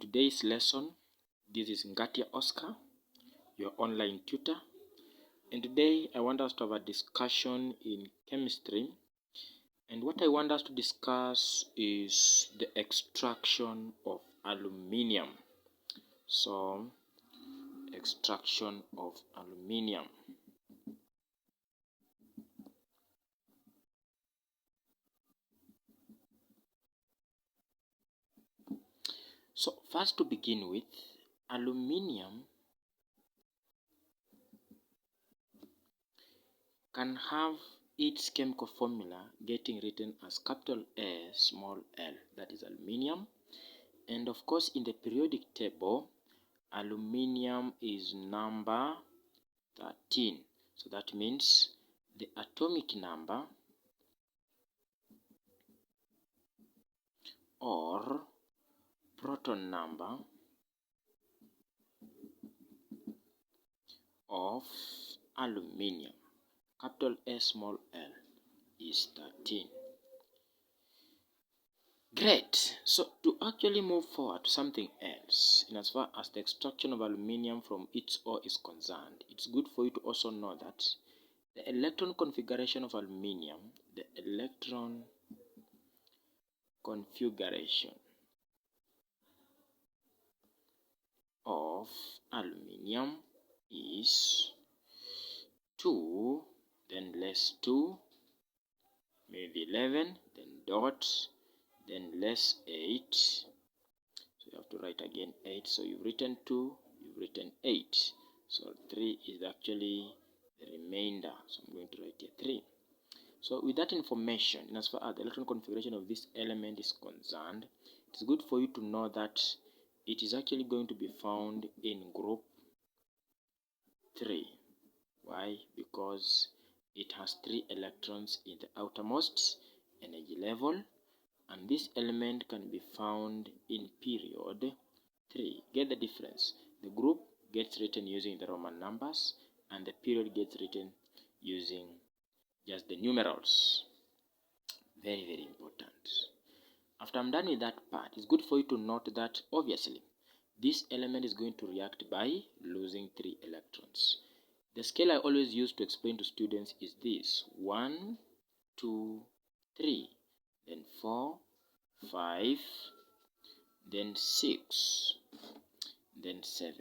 today's lesson. This is Ngatia Oscar, your online tutor, and today I want us to have a discussion in chemistry, and what I want us to discuss is the extraction of aluminium. So, extraction of aluminium. So, first to begin with, aluminium can have its chemical formula getting written as capital A, small l, that is aluminium. And of course, in the periodic table, aluminium is number 13. So that means the atomic number or proton number of aluminium, capital A, small l, is 13. Great. So to actually move forward to something else, in as far as the extraction of aluminium from its ore is concerned, it's good for you to also know that the electron configuration of aluminium, the electron configuration of aluminium is 2, then less 2, maybe 11, then dot, then less 8. So you have to write again 8. So you've written 2, you've written 8. So 3 is actually the remainder. So I'm going to write here 3. So with that information, in as far as the electron configuration of this element is concerned, it's good for you to know that it is actually going to be found in group 3. Why? Because it has 3 electrons in the outermost energy level, and this element can be found in period 3. Get the difference. The group gets written using the Roman numbers, and the period gets written using just the numerals. Very, very important. After I'm done with that part, it's good for you to note that obviously this element is going to react by losing 3 electrons. The scale I always use to explain to students is this: 1, 2, 3, then 4, 5, then 6, then 7.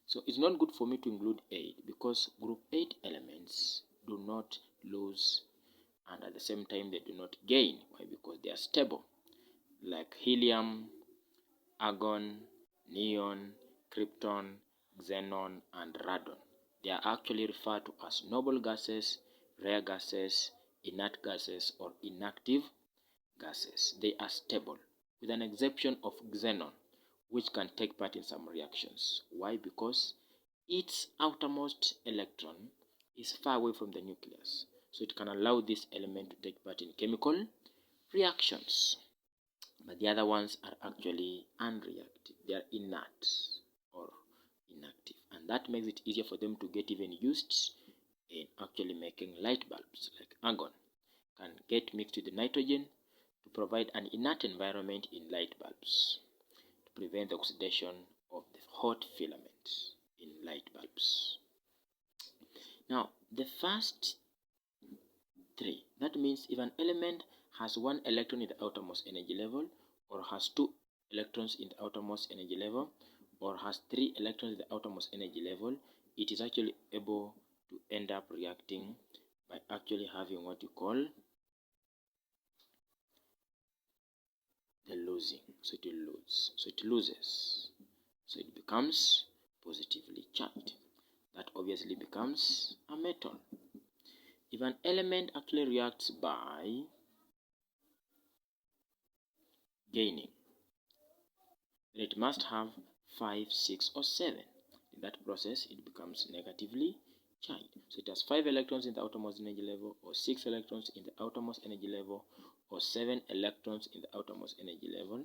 So it's not good for me to include 8 because group 8 elements do not lose and at the same time they do not gain. Why? Because they are stable, like helium, argon, neon, krypton, xenon, and radon. They are actually referred to as noble gases, rare gases, inert gases, or inactive gases. They are stable, with an exception of xenon, which can take part in some reactions. Why? Because its outermost electron is far away from the nucleus, so it can allow this element to take part in chemical reactions. But the other ones are actually unreactive. They are inert or inactive, and that makes it easier for them to get even used in actually making light bulbs. Like argon can get mixed with the nitrogen to provide an inert environment in light bulbs to prevent the oxidation of the hot filament in light bulbs. Now, the first 3, that means if an element has 1 electron in the outermost energy level, or has 2 electrons in the outermost energy level, or has 3 electrons in the outermost energy level, it is actually able to end up reacting by actually having what you call the losing. So it will lose. So it loses. So it becomes positively charged. That obviously becomes a metal. If an element actually reacts by gaining, then it must have 5, 6, or 7. In that process, it becomes negatively charged. So it has 5 electrons in the outermost energy level, or 6 electrons in the outermost energy level, or 7 electrons in the outermost energy level.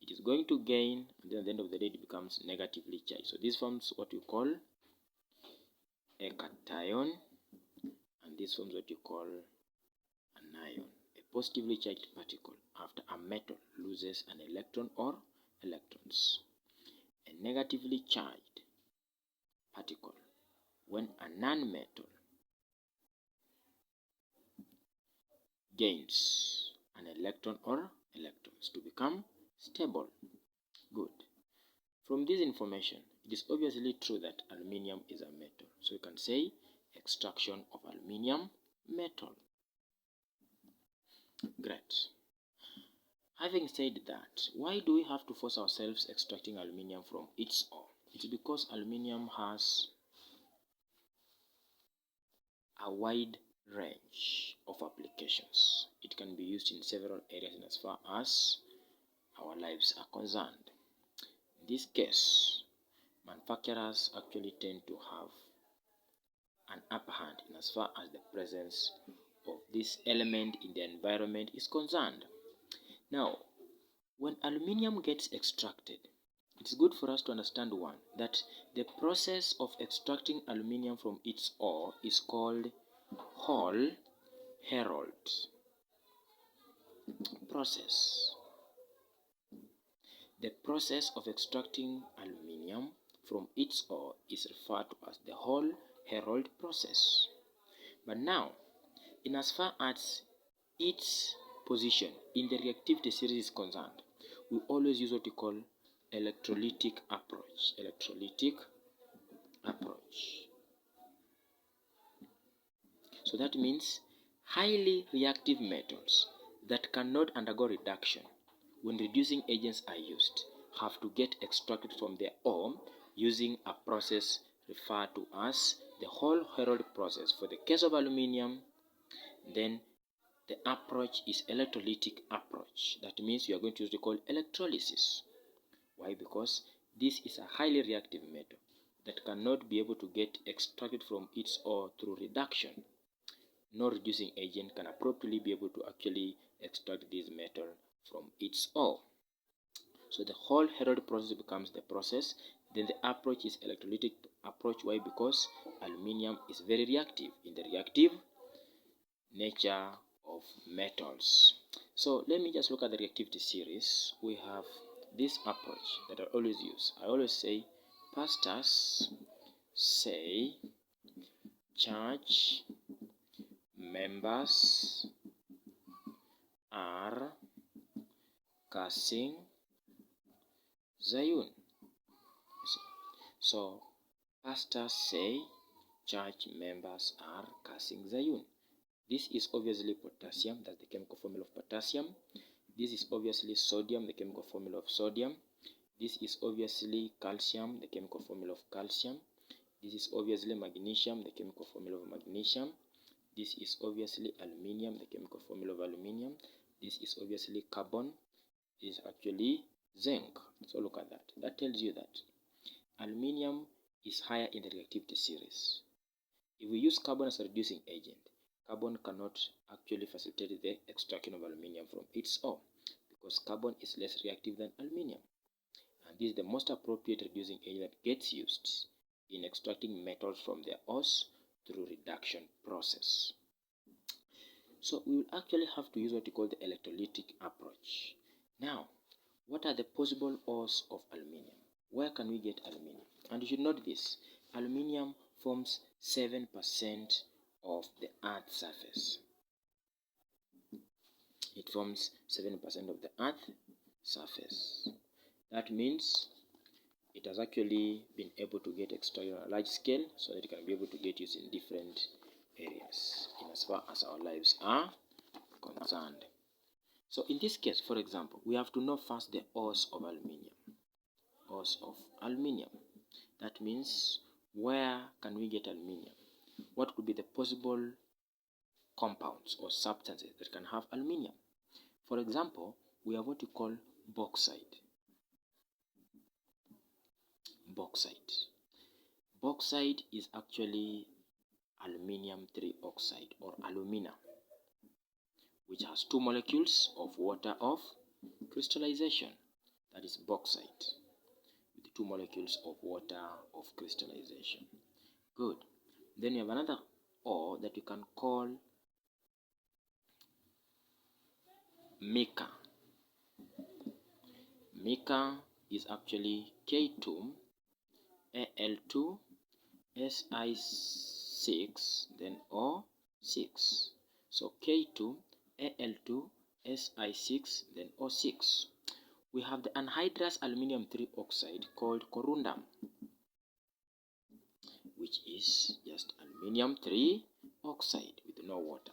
It is going to gain, and then at the end of the day, it becomes negatively charged. So this forms what you call a cation, and this forms what you call an ion, a positively charged particle after a metal loses an electron or electrons. A negatively charged particle, when a non-metal gains an electron or electrons to become stable. Good. From this information, it is obviously true that aluminium is a metal. So you can say extraction of aluminium metal. Great. Having said that, why do we have to force ourselves extracting aluminium from its ore? It's because aluminium has a wide range of applications. It can be used in several areas in as far as our lives are concerned. In this case, manufacturers actually tend to have an upper hand in as far as the presence of this element in the environment is concerned. Now, when aluminium gets extracted, it's good for us to understand one, that the process of extracting aluminium from its ore is called Heroult process. The process of extracting aluminium from its ore is referred to as the Heroult process. But now, in as far as its position in the reactivity series is concerned, we always use what we call electrolytic approach. Electrolytic approach. So that means highly reactive metals that cannot undergo reduction when reducing agents are used have to get extracted from their ore using a process referred to as the Heroult process. For the case of aluminium, then the approach is electrolytic approach. That means we are going to use what we call electrolysis. Why? Because this is a highly reactive metal that cannot be able to get extracted from its ore through reduction. No reducing agent can appropriately be able to actually extract this metal from its ore. So the whole Heroult process becomes the process. Then the approach is electrolytic approach. Why? Because aluminium is very reactive in the reactive nature of metals. So let me just look at the reactivity series. We have this approach that I always use. I always say pastors say church members are cursing Zion. So pastors say church members are cursing Zion. This is obviously potassium, that's the chemical formula of potassium. This is obviously sodium, the chemical formula of sodium. This is obviously calcium, the chemical formula of calcium. This is obviously magnesium, the chemical formula of magnesium. This is obviously aluminium, the chemical formula of aluminium. This is obviously carbon. This is actually zinc. So look at that. That tells you that aluminium is higher in the reactivity series. If we use carbon as a reducing agent, carbon cannot actually facilitate the extraction of aluminium from its ore because carbon is less reactive than aluminium. And this is the most appropriate reducing agent that gets used in extracting metals from their ores through reduction process. So we will actually have to use what we call the electrolytic approach. Now, what are the possible ores of aluminium? Where can we get aluminium? And you should note this, aluminium forms 7% of the Earth's surface. It forms 7% of the Earth's surface. That means it has actually been able to get extracted on a large scale so that it can be able to get used in different areas in as far as our lives are concerned. So in this case, for example, we have to know first the ores of aluminium. Ores of aluminium. That means where can we get aluminium? What could be the possible compounds or substances that can have aluminium? For example, we have what we call bauxite. Bauxite is actually aluminium trioxide or alumina, which has 2 molecules of water of crystallization. That is bauxite with 2 molecules of water of crystallization. Good. Then you have another ore that you can call mica. Mica is actually K2 Al2 Si6 then O6. So K2 Al2 Si6 then O6. We have the anhydrous aluminium 3 oxide called corundum, which is just aluminium 3 oxide with no water.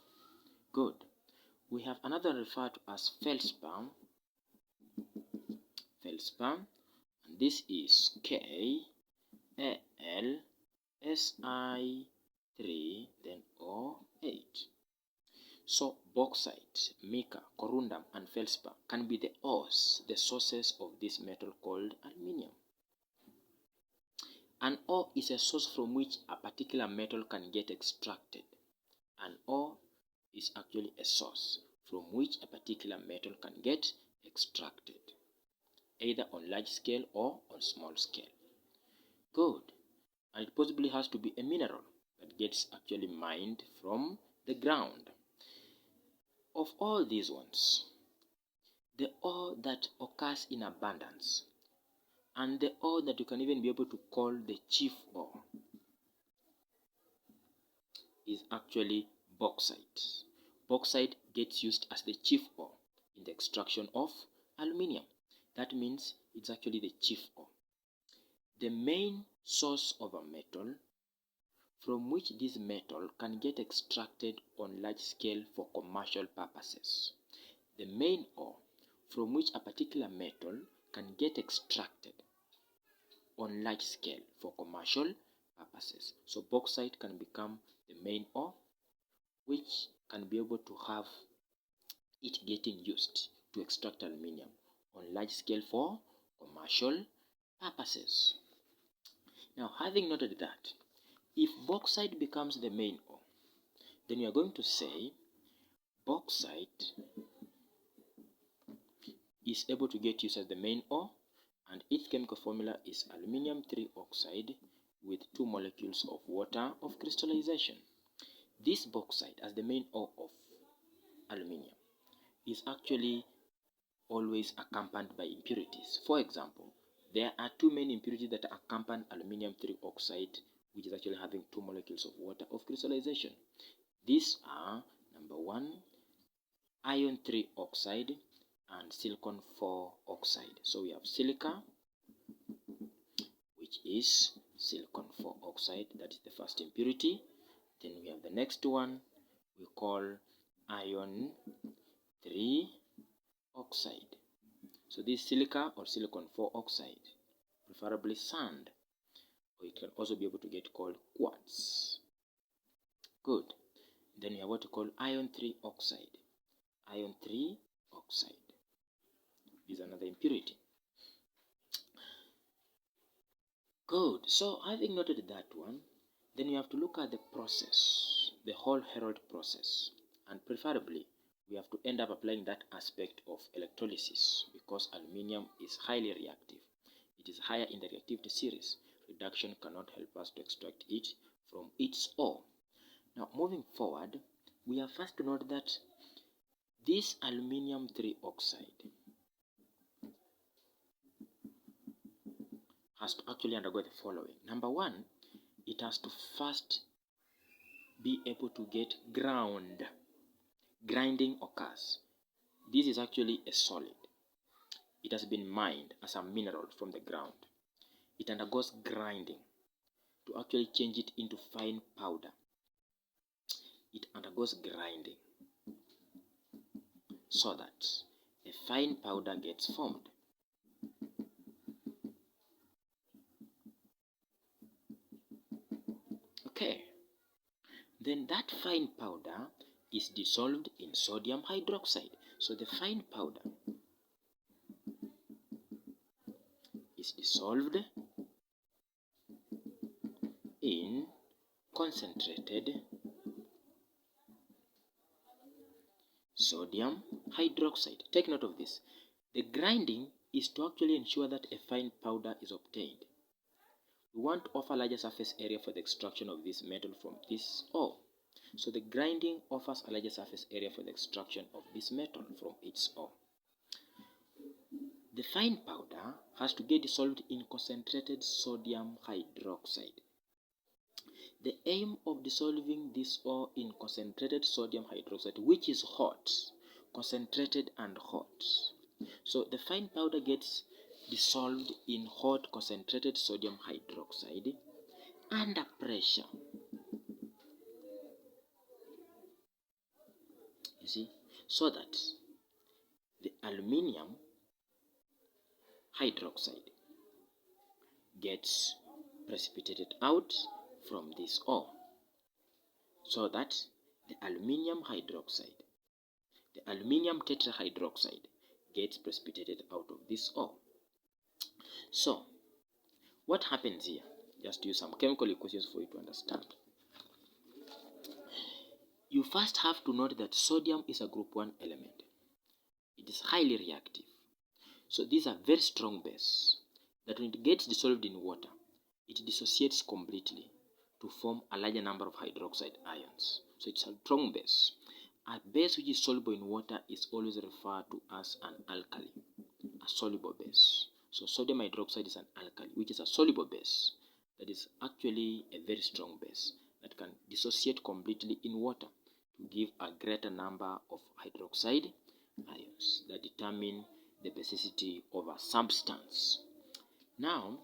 Good. We have another referred to as feldspar, and this is KAlSi3 then O8. So bauxite, mica, corundum, and feldspar can be the ores, the sources of this metal called aluminium. An ore is a source from which a particular metal can get extracted. An ore is actually a source from which a particular metal can get extracted, either on large scale or on small scale. Good. And it possibly has to be a mineral that gets actually mined from the ground. Of all these ones, the ore that occurs in abundance and the ore that you can even be able to call the chief ore is actually bauxite. Bauxite gets used as the chief ore in the extraction of aluminium. That means it's actually the chief ore. The main source of a metal from which this metal can get extracted on large scale for commercial purposes. The main ore from which a particular metal can get extracted on large scale for commercial purposes. So bauxite can become the main ore, which can be able to have it getting used to extract aluminium on large scale for commercial purposes. Now, having noted that, if bauxite becomes the main ore, then you are going to say bauxite is able to get used as the main ore, and its chemical formula is aluminium 3 oxide with 2 molecules of water of crystallization. This bauxite, as the main ore of aluminium, is actually always accompanied by impurities. For example, there are 2 main impurities that accompany aluminium 3 oxide, which is actually having 2 molecules of water of crystallization. These are, number 1, iron 3 oxide and silicon 4 oxide. So we have silica, which is silicon 4 oxide, that is the first impurity. Then we have the next one we call iron 3 oxide. So this silica or silicon 4 oxide, preferably sand, or it can also be able to get called quartz. Good. Then we have what we call iron 3 oxide. Iron 3 oxide is another impurity. Good. So having noted that one, then you have to look at the process, the whole Heroult process, and preferably we have to end up applying that aspect of electrolysis because aluminium is highly reactive. It is higher in the reactivity series. Reduction cannot help us to extract it from its ore. Now moving forward, we have first to note that this aluminium 3 oxide has to actually undergo the following. Number 1, it has to first be able to get ground. Grinding occurs. This is actually a solid. It has been mined as a mineral from the ground. It undergoes grinding to actually change it into fine powder. It undergoes grinding so that a fine powder gets formed. Okay. Then that fine powder is dissolved in sodium hydroxide. So the fine powder is dissolved in concentrated sodium hydroxide. Take note of this. The grinding is to actually ensure that a fine powder is obtained. We want to offer larger surface area for the extraction of this metal from this ore. So the grinding offers a larger surface area for the extraction of this metal from its ore. The fine powder has to get dissolved in concentrated sodium hydroxide. The aim of dissolving this ore in concentrated sodium hydroxide, which is hot, concentrated and hot. So the fine powder gets dissolved in hot concentrated sodium hydroxide under pressure. You see, so that the aluminium hydroxide gets precipitated out from this ore, so that the aluminium hydroxide, the aluminium tetrahydroxide, gets precipitated out of this ore. So what happens here? Just use some chemical equations for you to understand. You first have to note that sodium is a group 1 element. It is highly reactive. So these are very strong base that when it gets dissolved in water, it dissociates completely to form a larger number of hydroxide ions. So it's a strong base. A base which is soluble in water is always referred to as an alkali, a soluble base. So sodium hydroxide is an alkali, which is a soluble base that is actually a very strong base that can dissociate completely in water to give a greater number of hydroxide ions that determine the basicity of a substance. Now,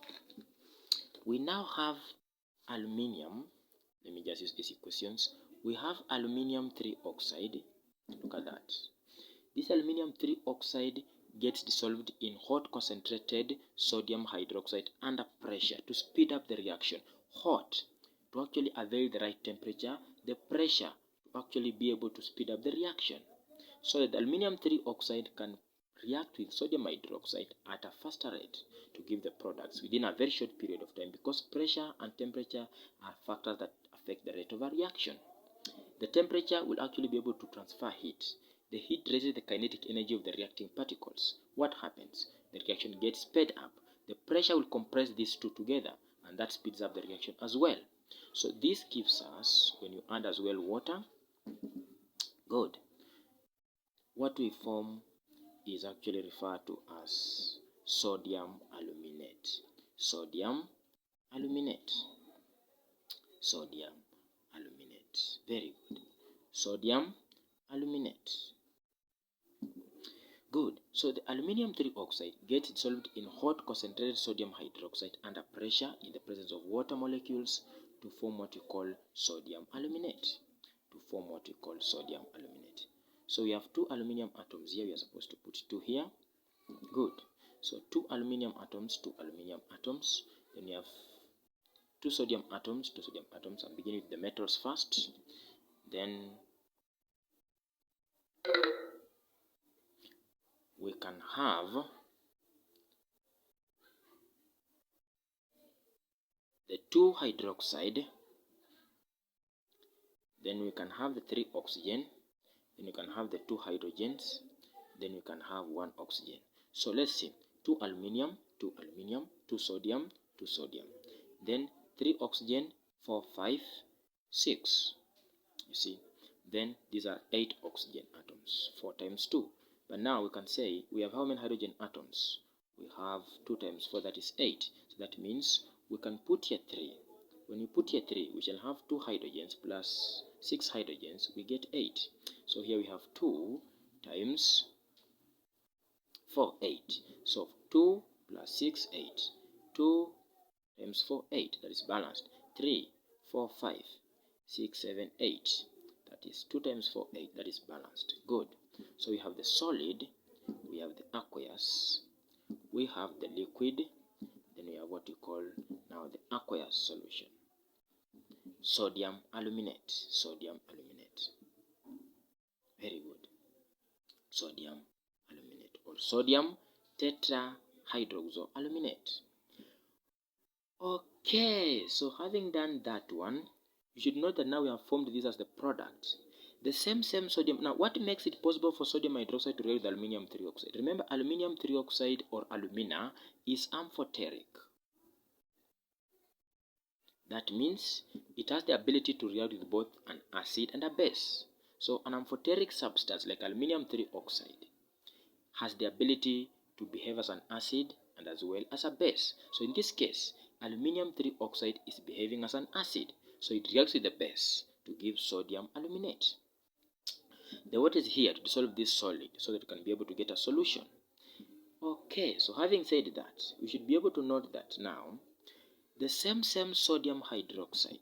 we now have aluminium. Let me just use these equations. We have aluminium 3 oxide. Look at that. This aluminium 3 oxide gets dissolved in hot concentrated sodium hydroxide under pressure to speed up the reaction. Hot to actually avail the right temperature, the pressure to actually be able to speed up the reaction, so that the aluminium 3 oxide can react with sodium hydroxide at a faster rate to give the products within a very short period of time, because pressure and temperature are factors that affect the rate of a reaction. The temperature will actually be able to transfer heat. The heat raises the kinetic energy of the reacting particles. What happens? The reaction gets sped up. The pressure will compress these two together, and that speeds up the reaction as well. So this gives us, when you add as well water, good, what we form is actually referred to as sodium aluminate. Sodium aluminate. Sodium aluminate. Very good. Sodium aluminate. Good. So the aluminium 3 oxide gets dissolved in hot concentrated sodium hydroxide under pressure in the presence of water molecules to form what we call sodium aluminate. To form what we call sodium aluminate. So we have 2 aluminium atoms here. We are supposed to put 2 here. Good. So 2 aluminium atoms, 2 aluminium atoms. Then we have 2 sodium atoms, 2 sodium atoms. I'm beginning with the metals first. Then we can have the 2 hydroxide. Then we can have the 3 oxygen. Then you can have the 2 hydrogens. Then you can have 1 oxygen. So let's see. 2 aluminium, 2 aluminium, 2 sodium, 2 sodium. Then 3 oxygen, 4, 5, 6. You see. Then these are 8 oxygen atoms. 4 times 2. But now we can say we have how many hydrogen atoms? We have 2 times 4, that is 8. So that means we can put here 3. When we put here 3, we shall have 2 hydrogens plus 6 hydrogens. We get 8. So here we have 2 times 4, 8. So 2 plus 6, 8. 2 times 4, 8. That is balanced. 3, 4, 5, 6, 7, 8. That is 2 times 4, 8. That is balanced. Good. So we have the solid, we have the aqueous, we have the liquid, then we have what we call now the aqueous solution. Sodium aluminate. Sodium aluminate. Very good. Sodium aluminate or sodium tetrahydroxoaluminate. Okay, so having done that one, you should note that now we have formed this as the product. The same sodium. Now, what makes it possible for sodium hydroxide to react with aluminium 3 oxide? Remember, aluminium 3 oxide or alumina is amphoteric. That means it has the ability to react with both an acid and a base. So an amphoteric substance like aluminium 3 oxide has the ability to behave as an acid and and as well as a base. So in this case, aluminium 3 oxide is behaving as an acid, so it reacts with the base to give sodium aluminate. The water is here to dissolve this solid so that we can be able to get a solution. Okay, so having said that, we should be able to note that now the same sodium hydroxide,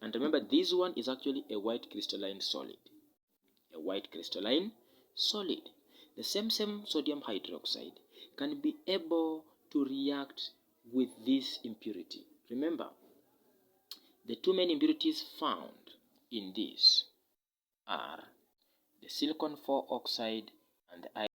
and remember this one is actually a white crystalline solid. A white crystalline solid. The same sodium hydroxide can be able to react with this impurity. Remember, the two main impurities found in this are the silicon 4 oxide and the